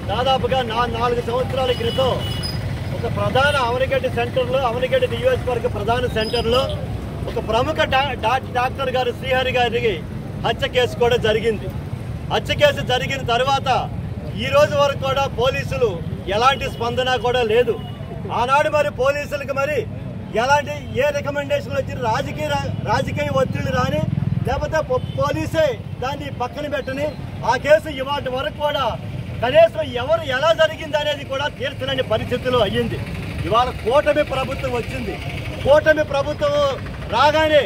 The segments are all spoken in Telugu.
దాదాపుగా 4 సంవత్సరాల క్రితం ఒక ప్రధాన అవనిగడ్డ సెంటర్లో, అవనిగడ్డ నియోజకవర్గ ప్రధాన సెంటర్లో ఒక ప్రముఖ డాక్టర్ గారు శ్రీహరి గారికి హత్య కేసు కూడా జరిగింది. హత్య కేసు జరిగిన తర్వాత ఈ రోజు వరకు కూడా పోలీసులు ఎలాంటి స్పందన కూడా లేదు. ఆనాడు మరి పోలీసులకు మరి ఎలాంటి ఏ రికమెండేషన్లు వచ్చి రాజకీయ ఒత్తిళ్లు రాని, లేకపోతే పోలీసే దాన్ని పక్కన పెట్టని ఆ కేసు ఇవాటి వరకు కూడా కనీసం ఎవరు ఎలా జరిగింది అనేది కూడా తీర్చలేని పరిస్థితులు అయ్యింది. ఇవాళ కూటమి ప్రభుత్వం వచ్చింది. కూటమి ప్రభుత్వం రాగానే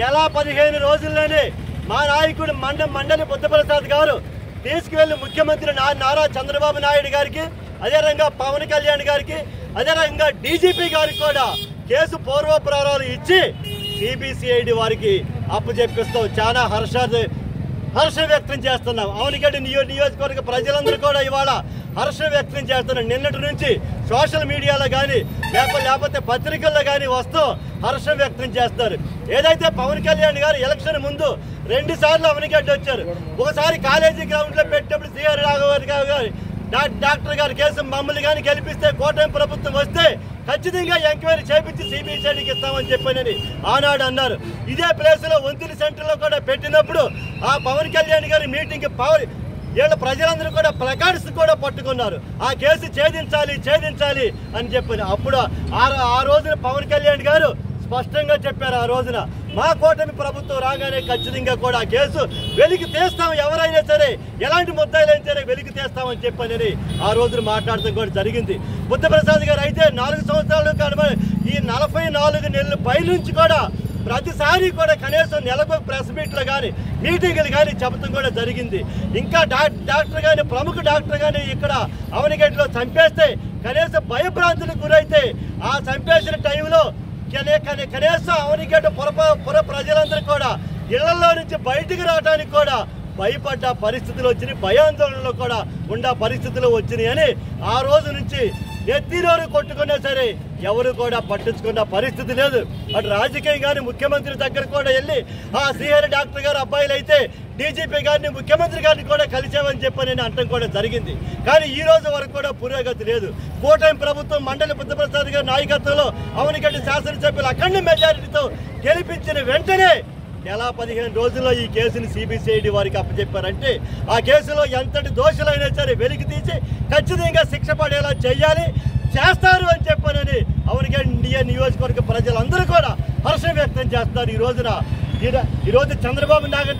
నెల 15 రోజుల్లోనే మా నాయకుడు మండలి బుద్ధప్రసాద్ గారు తీసుకువెళ్లి ముఖ్యమంత్రి నారా చంద్రబాబు నాయుడు గారికి, అదే రకంగా పవన్ కళ్యాణ్ గారికి, అదే రకంగా డీజీపీ గారికి కూడా కేసు పూర్వప్రారాలు ఇచ్చి సిబిసిఐడి వారికి అప్పచెప్పిస్తాం. చాలా హర్షం వ్యక్తం చేస్తున్నాం. అవనిగడ్డ నియోజకవర్గ ప్రజలందరూ కూడా ఇవాళ హర్షం వ్యక్తం చేస్తున్నారు. నిన్నటి నుంచి సోషల్ మీడియాలో కానీ లేకపోతే పత్రికల్లో కానీ వస్తూ హర్షం వ్యక్తం చేస్తారు. ఏదైతే పవన్ కళ్యాణ్ గారు ఎలక్షన్ ముందు 2 సార్లు అవనిగడ్డ వచ్చారు. ఒకసారి కాలేజీ గ్రౌండ్లో పెట్టినప్పుడు శ్రీహరి రాఘవ గారు డాక్టర్ గారి కేసు మమ్మల్ని కానీ గెలిపిస్తే, కూటమి ప్రభుత్వం వస్తే ఖచ్చితంగా ఎంక్వైరీ చేపించి సిబిసిఐడికి ఇస్తామని చెప్పానని ఆనాడు అన్నారు. ఇదే ప్లేస్లో వంతిని సెంటర్లో కూడా పెట్టినప్పుడు ఆ పవన్ కళ్యాణ్ గారి మీటింగ్కి వీళ్ళ ప్రజలందరూ కూడా ప్లకార్డ్స్ కూడా పట్టుకున్నారు. ఆ కేసు ఛేదించాలి అని చెప్పారు. అప్పుడు ఆ రోజున పవన్ కళ్యాణ్ గారు స్పష్టంగా చెప్పారు. ఆ రోజున మా కూటమి ప్రభుత్వం రాగానే ఖచ్చితంగా కూడా ఆ కేసు వెలికి తీస్తాం, ఎవరైనా సరే ఎలాంటి ముద్దాయిలైనా సరే వెలికి తీస్తామని చెప్పని ఆ రోజున మాట్లాడటం కూడా జరిగింది. బుద్ధప్రసాద్ గారు అయితే 4 సంవత్సరాలు కనబడి ఈ 44 నెలల పైనుంచి కూడా ప్రతిసారి కూడా కనీసం నెలకు ప్రెస్ మీట్లు కానీ మీటింగులు కానీ చెప్పడం కూడా జరిగింది. ఇంకా డాక్టర్ కానీ ప్రముఖ డాక్టర్ కానీ ఇక్కడ అవనిగడ్డలో చంపేస్తే కనీసం భయభ్రాంతులకు గురైతే ఆ చంపేసిన టైంలో కనీసం అవనిగడ్డ పుర ప్రజలందరూ కూడా ఇళ్లలో నుంచి బయటికి రావడానికి కూడా భయపడ్డ పరిస్థితులు వచ్చినాయి, భయాందోళనలో కూడా ఉండే పరిస్థితులు వచ్చినాయి అని ఆ రోజు నుంచి ఎత్తిరోరు కొట్టుకున్నా సరే ఎవరు కూడా పట్టించుకున్న పరిస్థితి లేదు. అటు రాజకీయం కానీ ముఖ్యమంత్రి దగ్గర కూడా వెళ్ళి ఆ శ్రీహరి డాక్టర్ గారు అబ్బాయిలు అయితే డీజీపీ గారిని ముఖ్యమంత్రి గారిని కూడా కలిసామని చెప్పని అంటం కూడా జరిగింది. కానీ ఈ రోజు వరకు కూడా పురోగతి లేదు. కూటమి ప్రభుత్వం మండలి బుద్ధప్రసాద్ గారి నాయకత్వంలో అవనిగడ్డ శాసనసభ్యులు అఖండ మెజారిటీతో గెలిపించిన వెంటనే నెల 15 రోజుల్లో ఈ కేసుని సిబిసిఐడి వారికి అప్పచెప్పారంటే ఆ కేసులో ఎంతటి దోషులైనా సరే వెలికి తీసి ఖచ్చితంగా శిక్ష పడేలా చేస్తారు అని చెప్పనని అవనిగడ్డ నియోజకవర్గ ప్రజలందరూ కూడా హర్షం వ్యక్తం చేస్తారు. ఈ రోజు చంద్రబాబు నాయుడు